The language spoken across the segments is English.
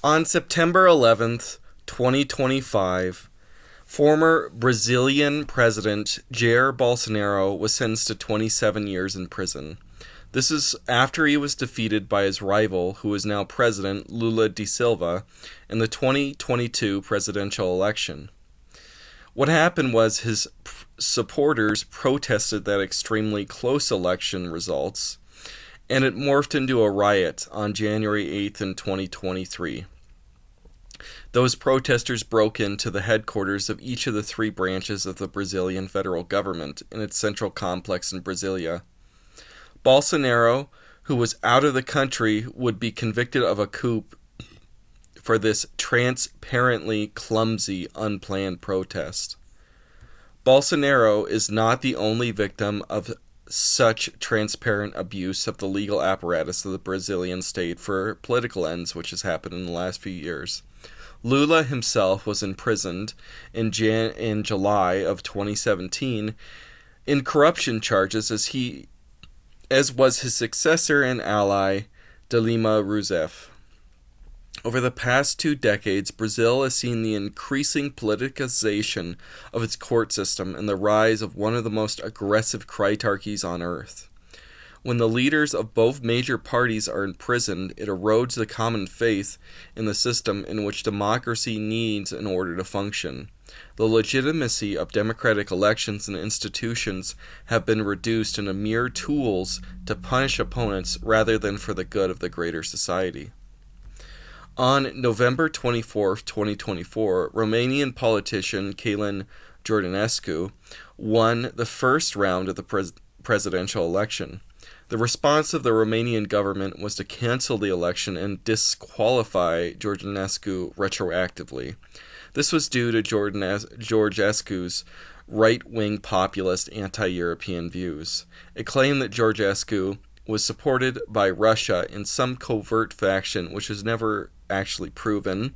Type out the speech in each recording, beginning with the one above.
On September 11th, 2025, former Brazilian President Jair Bolsonaro was sentenced to 27 years in prison. This is after he was defeated by his rival, who is now President Lula da Silva, in the 2022 presidential election. What happened was his supporters protested that extremely close election results, and it morphed into a riot on January 8th in 2023. Those protesters broke into the headquarters of each of the three branches of the Brazilian federal government in its central complex in Brasilia. Bolsonaro, who was out of the country, would be convicted of a coup for this transparently clumsy, unplanned protest. Bolsonaro is not the only victim of such transparent abuse of the legal apparatus of the Brazilian state for political ends, which has happened in the last few years. Lula himself was imprisoned in July of 2017 in corruption charges as was his successor and ally, Dilma Rousseff. Over the past 2 decades, Brazil has seen the increasing politicization of its court system and the rise of one of the most aggressive critarchies on earth. When the leaders of both major parties are imprisoned, it erodes the common faith in the system in which democracy needs in order to function. The legitimacy of democratic elections and institutions have been reduced into mere tools to punish opponents rather than for the good of the greater society. On November 24, 2024, Romanian politician Călin Georgescu won the first round of the presidential election. The response of the Romanian government was to cancel the election and disqualify Georgescu retroactively. This was due to Georgescu's right-wing populist anti-European views. It claimed that Georgescu was supported by Russia in some covert faction which was never actually proven.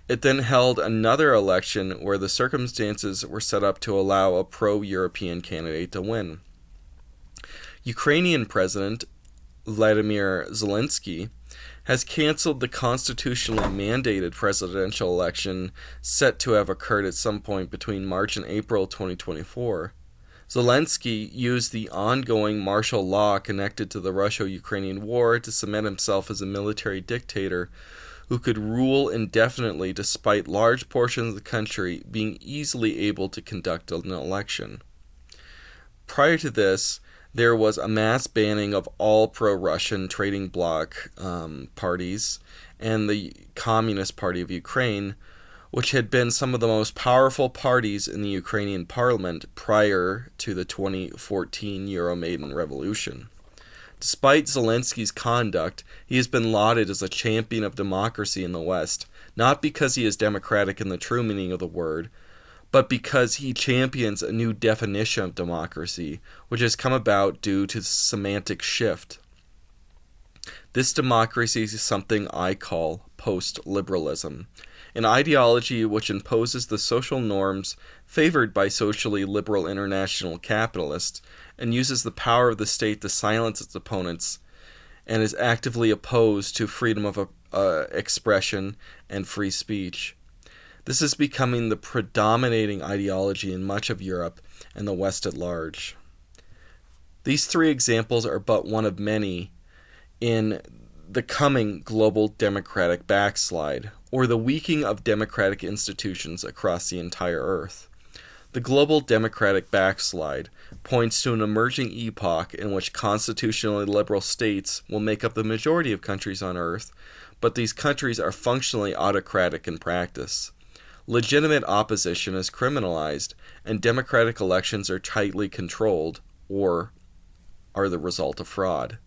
It then held another election where the circumstances were set up to allow a pro-European candidate to win. Ukrainian President Vladimir Zelensky has canceled the constitutionally mandated presidential election set to have occurred at some point between March and April 2024. Zelensky used the ongoing martial law connected to the Russia-Ukrainian war to cement himself as a military dictator who could rule indefinitely despite large portions of the country being easily able to conduct an election. Prior to this, there was a mass banning of all pro-Russian trading bloc parties and the Communist Party of Ukraine, which had been some of the most powerful parties in the Ukrainian parliament prior to the 2014 Euromaidan Revolution. Despite Zelensky's conduct, he has been lauded as a champion of democracy in the West, not because he is democratic in the true meaning of the word, but because he champions a new definition of democracy, which has come about due to the semantic shift. This democracy is something I call post-liberalism, an ideology which imposes the social norms favored by socially liberal international capitalists and uses the power of the state to silence its opponents and is actively opposed to freedom of expression and free speech. This is becoming the predominating ideology in much of Europe and the West at large. These 3 examples are but one of many in the coming global democratic backslide, or the weakening of democratic institutions across the entire earth. The global democratic backslide points to an emerging epoch in which constitutionally liberal states will make up the majority of countries on earth, but these countries are functionally autocratic in practice. Legitimate opposition is criminalized, and democratic elections are tightly controlled, or are the result of fraud.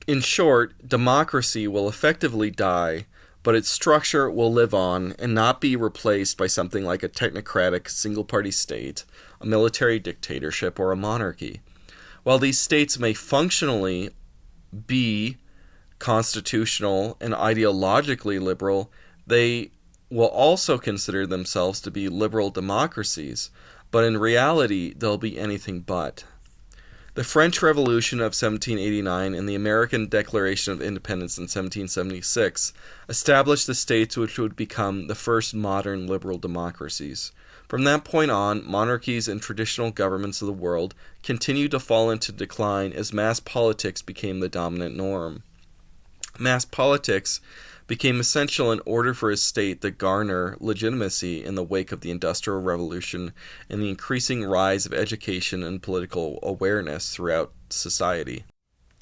In short, democracy will effectively die, but its structure will live on and not be replaced by something like a technocratic single-party state, a military dictatorship, or a monarchy. While these states may functionally be constitutional and ideologically liberal, they will also consider themselves to be liberal democracies, but in reality they'll be anything but. The French Revolution of 1789 and the American Declaration of Independence in 1776 established the states which would become the first modern liberal democracies. From that point on, monarchies and traditional governments of the world continued to fall into decline as mass politics became the dominant norm. Mass politics became essential in order for a state to garner legitimacy in the wake of the Industrial Revolution and the increasing rise of education and political awareness throughout society.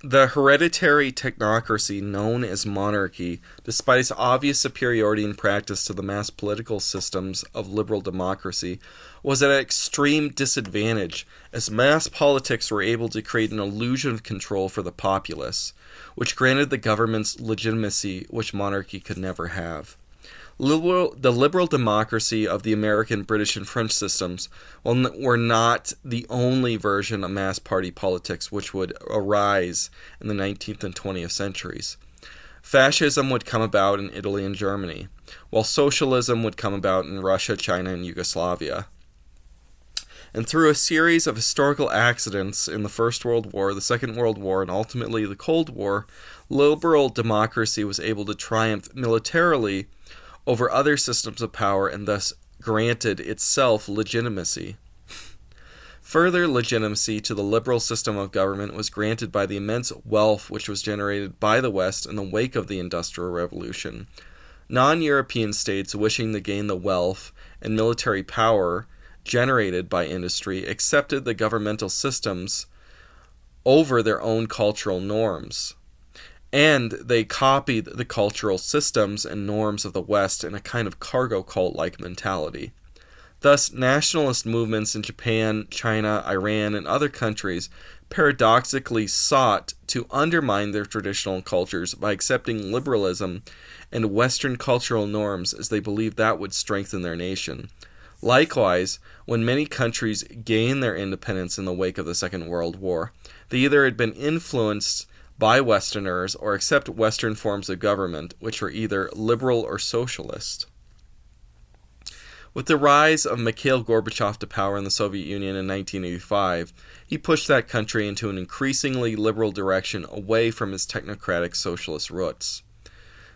The hereditary technocracy known as monarchy, despite its obvious superiority in practice to the mass political systems of liberal democracy, was at an extreme disadvantage as mass politics were able to create an illusion of control for the populace, which granted the government's legitimacy which monarchy could never have. The liberal democracy of the American, British, and French systems were not the only version of mass party politics which would arise in the 19th and 20th centuries. Fascism would come about in Italy and Germany, while socialism would come about in Russia, China, and Yugoslavia. And through a series of historical accidents in the First World War, the Second World War, and ultimately the Cold War, liberal democracy was able to triumph militarily over other systems of power and thus granted itself legitimacy. Further legitimacy to the liberal system of government was granted by the immense wealth which was generated by the West in the wake of the Industrial Revolution. Non-European states wishing to gain the wealth and military power generated by industry accepted the governmental systems over their own cultural norms. And they copied the cultural systems and norms of the West in a kind of cargo cult-like mentality. Thus, nationalist movements in Japan, China, Iran, and other countries paradoxically sought to undermine their traditional cultures by accepting liberalism and Western cultural norms as they believed that would strengthen their nation. Likewise, when many countries gained their independence in the wake of the Second World War, they either had been influenced by Westerners or accept Western forms of government, which were either liberal or socialist. With the rise of Mikhail Gorbachev to power in the Soviet Union in 1985, he pushed that country into an increasingly liberal direction away from its technocratic socialist roots.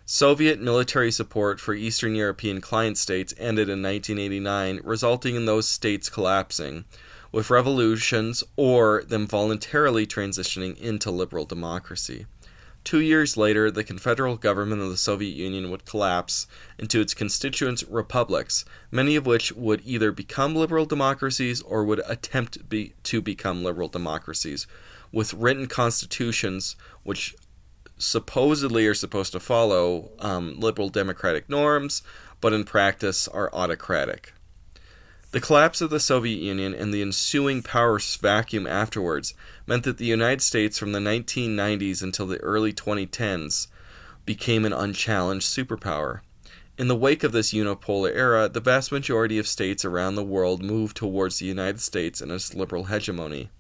Soviet military support for Eastern European client states ended in 1989, resulting in those states collapsing, with revolutions or them voluntarily transitioning into liberal democracy. 2 years later, the Confederal government of the Soviet Union would collapse into its constituent republics, many of which would either become liberal democracies or would attempt to become liberal democracies, with written constitutions which supposedly are supposed to follow liberal democratic norms, but in practice are autocratic. The collapse of the Soviet Union and the ensuing power vacuum afterwards meant that the United States from the 1990s until the early 2010s became an unchallenged superpower. In the wake of this unipolar era, the vast majority of states around the world moved towards the United States and its liberal hegemony.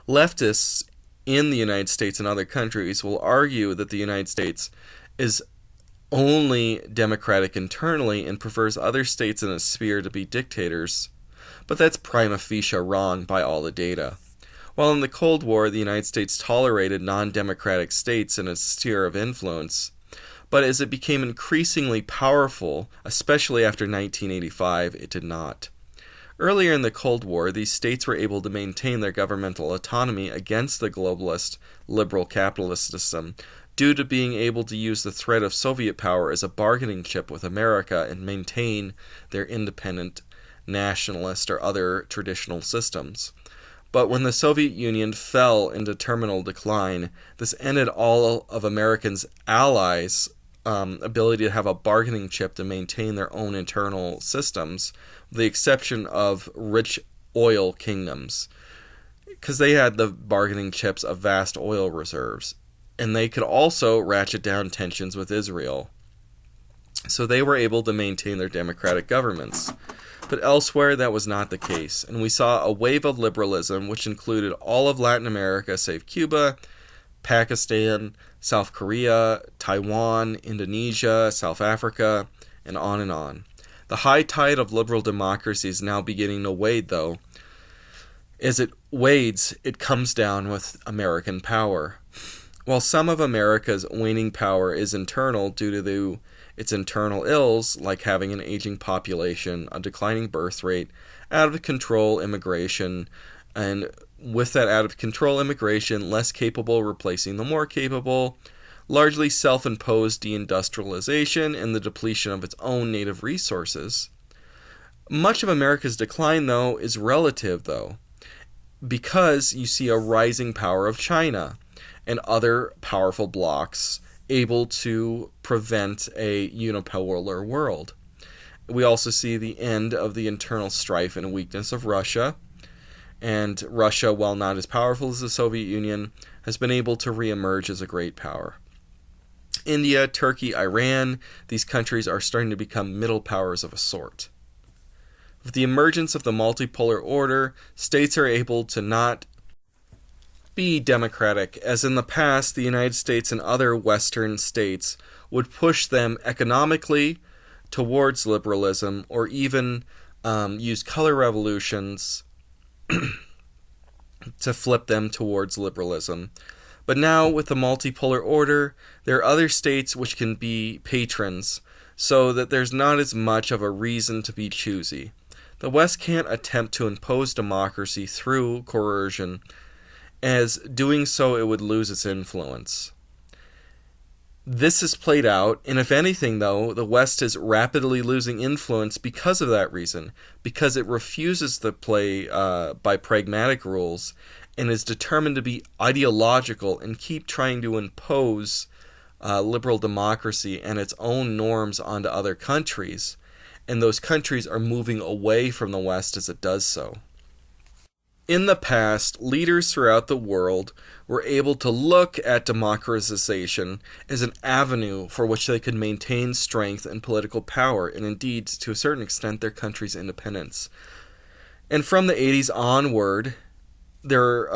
Leftists in the United States and other countries will argue that the United States is only democratic internally and prefers other states in its sphere to be dictators, but that's prima facie wrong by all the data. While in the Cold War, the United States tolerated non-democratic states in its sphere of influence, but as it became increasingly powerful, especially after 1985, it did not. Earlier in the Cold War, these states were able to maintain their governmental autonomy against the globalist, liberal capitalist system, due to being able to use the threat of Soviet power as a bargaining chip with America and maintain their independent, nationalist, or other traditional systems. But when the Soviet Union fell into terminal decline, this ended all of Americans' allies' ability to have a bargaining chip to maintain their own internal systems, with the exception of rich oil kingdoms, because they had the bargaining chips of vast oil reserves. And they could also ratchet down tensions with Israel. So they were able to maintain their democratic governments. But elsewhere, that was not the case. And we saw a wave of liberalism, which included all of Latin America save Cuba, Pakistan, South Korea, Taiwan, Indonesia, South Africa, and on and on. The high tide of liberal democracy is now beginning to wade, though. As it wades, it comes down with American power. While some of America's waning power is internal due to its internal ills, like having an aging population, a declining birth rate, out of control immigration, and with that out of control immigration, less capable replacing the more capable, largely self-imposed deindustrialization, and the depletion of its own native resources. Much of America's decline, though, is relative, because you see a rising power of China and other powerful blocs able to prevent a unipolar world. We also see the end of the internal strife and weakness of Russia, and Russia, while not as powerful as the Soviet Union, has been able to reemerge as a great power. India, Turkey, Iran, these countries are starting to become middle powers of a sort. With the emergence of the multipolar order, states are able to not be democratic, as in the past the United States and other Western states would push them economically towards liberalism, or even use color revolutions to flip them towards liberalism. But now, with the multipolar order, there are other states which can be patrons, so that there's not as much of a reason to be choosy. The West can't attempt to impose democracy through coercion, as doing so it would lose its influence. This is played out, and if anything, though, the West is rapidly losing influence because of that reason, because it refuses to play by pragmatic rules and is determined to be ideological and keep trying to impose liberal democracy and its own norms onto other countries, and those countries are moving away from the West as it does so. In the past, leaders throughout the world were able to look at democratization as an avenue for which they could maintain strength and political power, and indeed, to a certain extent, their country's independence. And from the 80s onward, there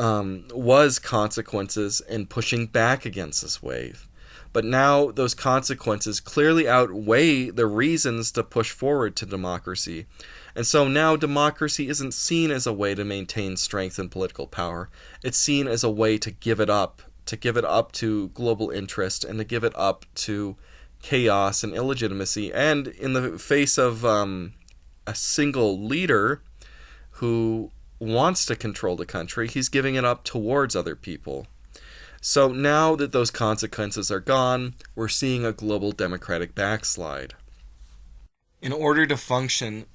was consequences in pushing back against this wave. But now those consequences clearly outweigh the reasons to push forward to democracy. And so now democracy isn't seen as a way to maintain strength and political power. It's seen as a way to give it up to global interest, and to give it up to chaos and illegitimacy. And in the face of a single leader who wants to control the country, he's giving it up towards other people. So now that those consequences are gone, we're seeing a global democratic backslide. In order to function,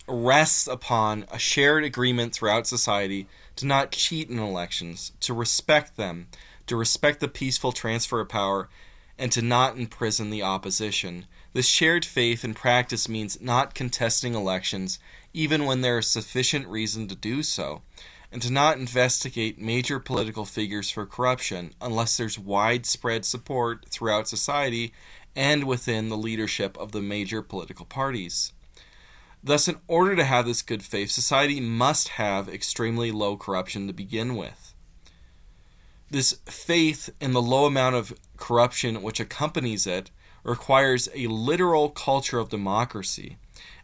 rests upon a shared agreement throughout society to not cheat in elections, to respect them, to respect the peaceful transfer of power, and to not imprison the opposition. This shared faith and practice means not contesting elections, even when there is sufficient reason to do so, and to not investigate major political figures for corruption unless there's widespread support throughout society and within the leadership of the major political parties. Thus, in order to have this good faith, society must have extremely low corruption to begin with. This faith in the low amount of corruption which accompanies it requires a literal culture of democracy,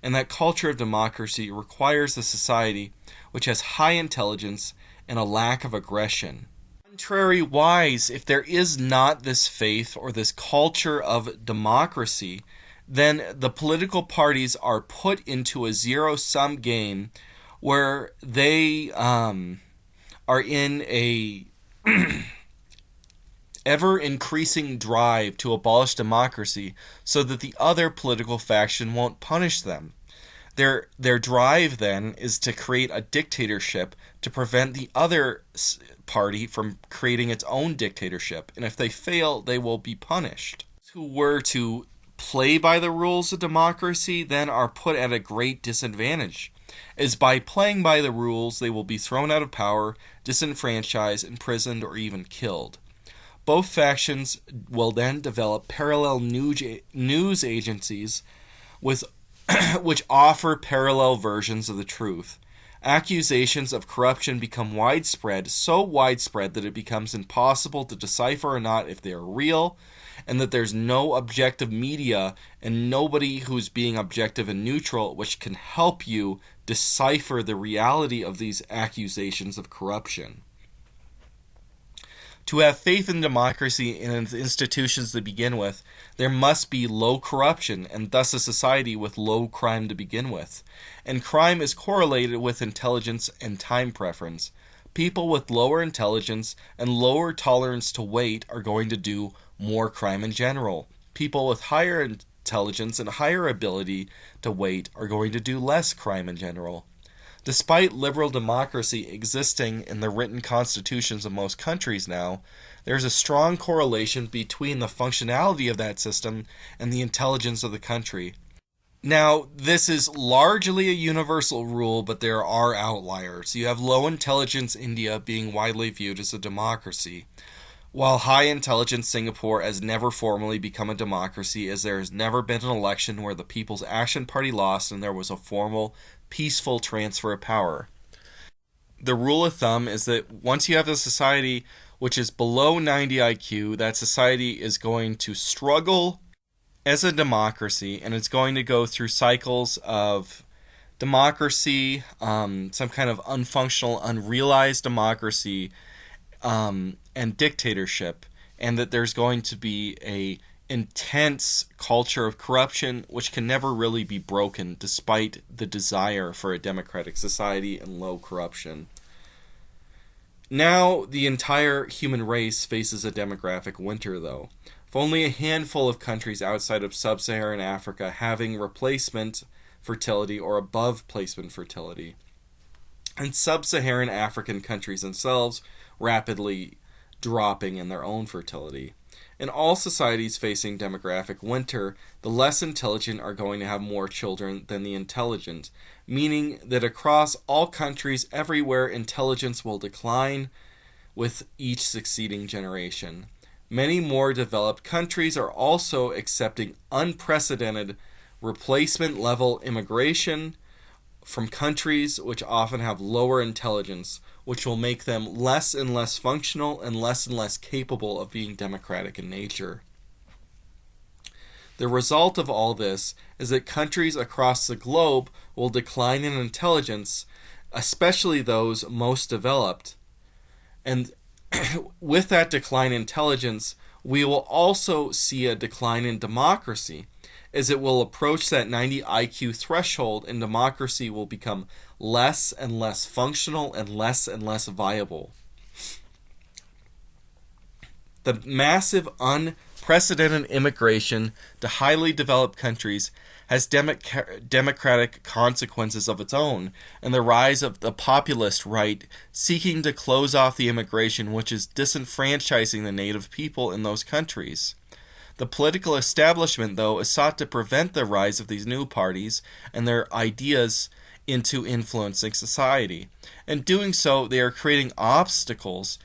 and that culture of democracy requires a society which has high intelligence and a lack of aggression. Contrariwise, if there is not this faith or this culture of democracy, then the political parties are put into a zero-sum game where they are in a ever-increasing drive to abolish democracy so that the other political faction won't punish them. Their drive, then, is to create a dictatorship to prevent the other party from creating its own dictatorship, and if they fail, they will be punished. Those who were to play by the rules of democracy then are put at a great disadvantage, as by playing by the rules they will be thrown out of power, disenfranchised, imprisoned, or even killed. Both factions will then develop parallel news agencies which offer parallel versions of the truth. Accusations of corruption become widespread, so widespread that it becomes impossible to decipher or not if they are real, and that there's no objective media and nobody who's being objective and neutral which can help you decipher the reality of these accusations of corruption. To have faith in democracy and its institutions to begin with, there must be low corruption, and thus a society with low crime to begin with. And crime is correlated with intelligence and time preference. People with lower intelligence and lower tolerance to wait are going to do more crime in general. People with higher intelligence and higher ability to wait are going to do less crime in general. Despite liberal democracy existing in the written constitutions of most countries now, there is a strong correlation between the functionality of that system and the intelligence of the country. Now, this is largely a universal rule, but there are outliers. You have low intelligence India being widely viewed as a democracy, while high intelligence Singapore has never formally become a democracy, as there has never been an election where the People's Action Party lost and there was a formal, peaceful transfer of power. The rule of thumb is that once you have a society which is below 90 IQ, that society is going to struggle as a democracy, and it's going to go through cycles of democracy, some kind of unfunctional, unrealized democracy, and dictatorship, and that there's going to be a intense culture of corruption which can never really be broken despite the desire for a democratic society and low corruption. Now the entire human race faces a demographic winter, though, with only a handful of countries outside of sub-Saharan Africa having replacement fertility or above placement fertility, and sub-Saharan African countries themselves rapidly dropping in their own fertility. In all societies facing demographic winter, the less intelligent are going to have more children than the intelligent, meaning that across all countries everywhere intelligence will decline with each succeeding generation. Many more developed countries are also accepting unprecedented replacement level immigration from countries which often have lower intelligence, which will make them less and less functional and less capable of being democratic in nature. The result of all this is that countries across the globe will decline in intelligence, especially those most developed. And with that decline in intelligence, we will also see a decline in democracy, as it will approach that 90 IQ threshold, and democracy will become less and less functional and less viable. The massive, unprecedented immigration to highly developed countries has democratic consequences of its own, and the rise of the populist right seeking to close off the immigration which is disenfranchising the native people in those countries. The political establishment, though, is sought to prevent the rise of these new parties and their ideas into influencing society. In doing so, they are creating obstacles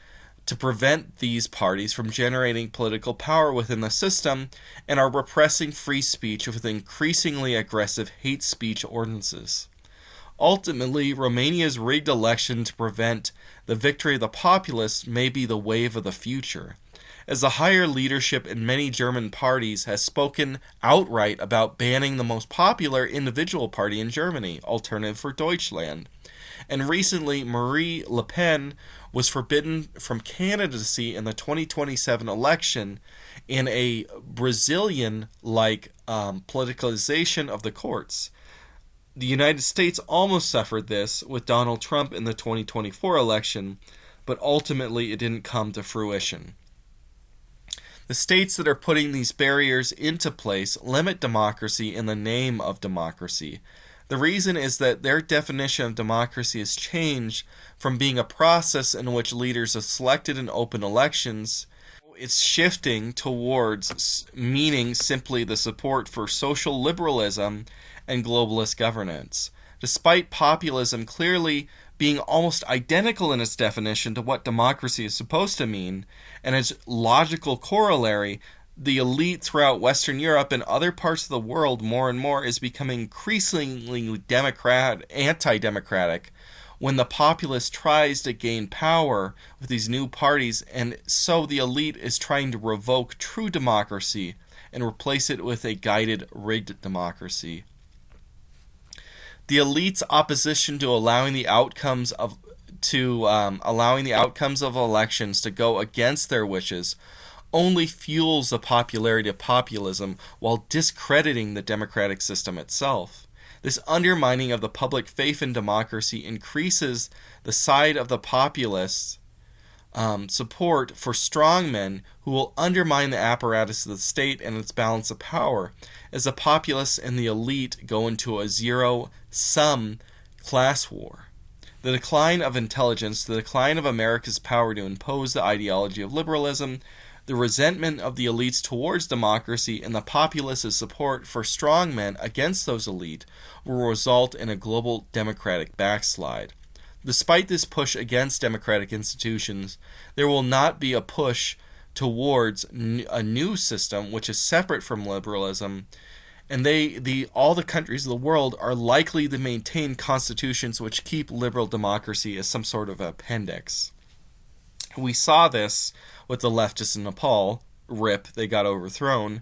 to prevent these parties from generating political power within the system and are repressing free speech with increasingly aggressive hate speech ordinances. Ultimately, Romania's rigged election to prevent the victory of the populists may be the wave of the future, as the higher leadership in many German parties has spoken outright about banning the most popular individual party in Germany, Alternative for Deutschland. And recently, Marie Le Pen was forbidden from candidacy in the 2027 election in a Brazilian-like politicalization of the courts. The United States almost suffered this with Donald Trump in the 2024 election, but ultimately it didn't come to fruition. The states that are putting these barriers into place limit democracy in the name of democracy. The reason is that their definition of democracy has changed from being a process in which leaders are selected in open elections. It's shifting towards meaning simply the support for social liberalism and globalist governance. Despite populism clearly being almost identical in its definition to what democracy is supposed to mean, and its logical corollary, the elite throughout Western Europe and other parts of the world more and more is becoming increasingly anti-democratic when the populace tries to gain power with these new parties, and so the elite is trying to revoke true democracy and replace it with a guided, rigged democracy. The elite's opposition to allowing the outcomes of elections to go against their wishes only fuels the popularity of populism while discrediting the democratic system itself. This undermining of the public faith in democracy increases the side of the populists' support for strongmen who will undermine the apparatus of the state and its balance of power, as the populists and the elite go into a zero-sum class war. The decline of intelligence, the decline of America's power to impose the ideology of liberalism, the resentment of the elites towards democracy, and the populace's support for strongmen against those elite will result in a global democratic backslide. Despite this push against democratic institutions, there will not be a push towards a new system which is separate from liberalism, and all the countries of the world are likely to maintain constitutions which keep liberal democracy as some sort of appendix. We saw this with the leftists in Nepal. RIP, they got overthrown.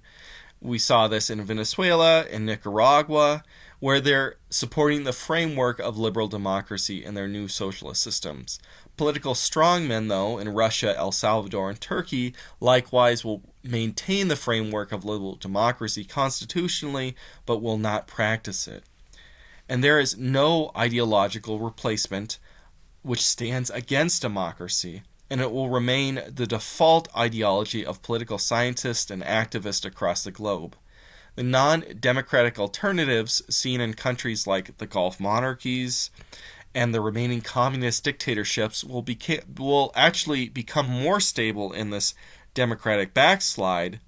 We saw this in Venezuela, in Nicaragua, where they're supporting the framework of liberal democracy in their new socialist systems. Political strongmen, though, in Russia, El Salvador, and Turkey, likewise will maintain the framework of liberal democracy constitutionally, but will not practice it. And there is no ideological replacement which stands against democracy, and it will remain the default ideology of political scientists and activists across the globe. The non-democratic alternatives seen in countries like the Gulf monarchies and the remaining communist dictatorships will actually become more stable in this democratic backslide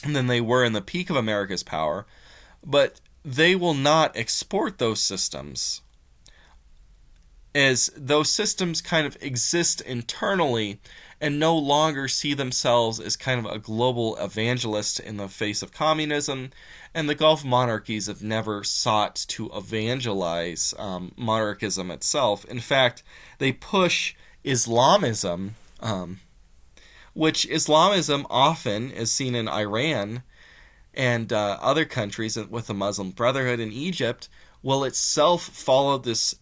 than they were in the peak of America's power, but they will not export those systems, as those systems kind of exist internally and no longer see themselves as kind of a global evangelist in the face of communism, and the Gulf monarchies have never sought to evangelize monarchism itself. In fact, they push Islamism, which Islamism often is seen in Iran and other countries with the Muslim Brotherhood in Egypt, will itself follow this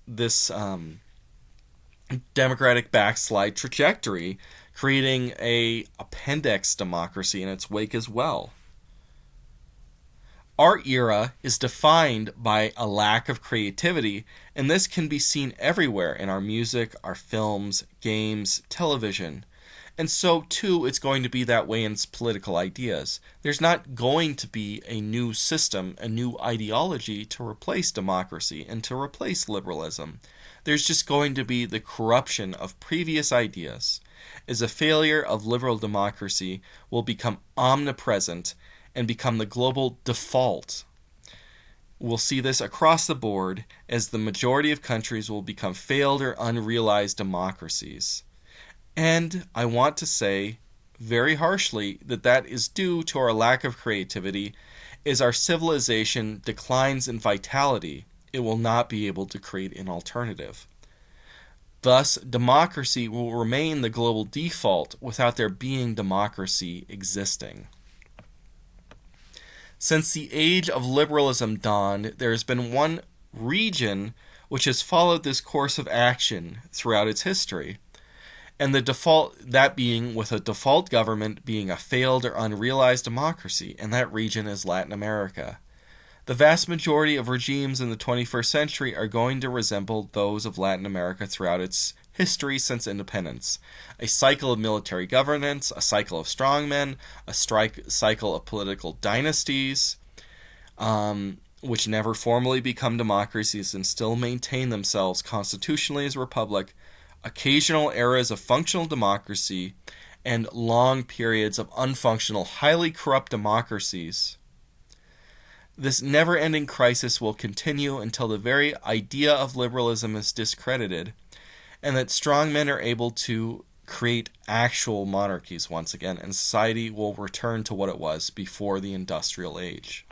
democratic backslide trajectory, creating a appendix democracy in its wake as well. Our era is defined by a lack of creativity, and this can be seen everywhere in our music, our films, games, television. And so, too, it's going to be that way in its political ideas. There's not going to be a new system, a new ideology to replace democracy and to replace liberalism. There's just going to be the corruption of previous ideas, as a failure of liberal democracy will become omnipresent and become the global default. We'll see this across the board as the majority of countries will become failed or unrealized democracies. And I want to say very harshly that is due to our lack of creativity. As our civilization declines in vitality, it will not be able to create an alternative. Thus, democracy will remain the global default without there being democracy existing. Since the age of liberalism dawned, there has been one region which has followed this course of action throughout its history, and the default, that being with a default government being a failed or unrealized democracy, and that region is Latin America. The vast majority of regimes in the 21st century are going to resemble those of Latin America throughout its history since independence. A cycle of military governance, a cycle of strongmen, a cycle of political dynasties, which never formally become democracies and still maintain themselves constitutionally as a republic, occasional eras of functional democracy, and long periods of unfunctional, highly corrupt democracies. This never-ending crisis will continue until the very idea of liberalism is discredited, and that strong men are able to create actual monarchies once again, and society will return to what it was before the industrial age.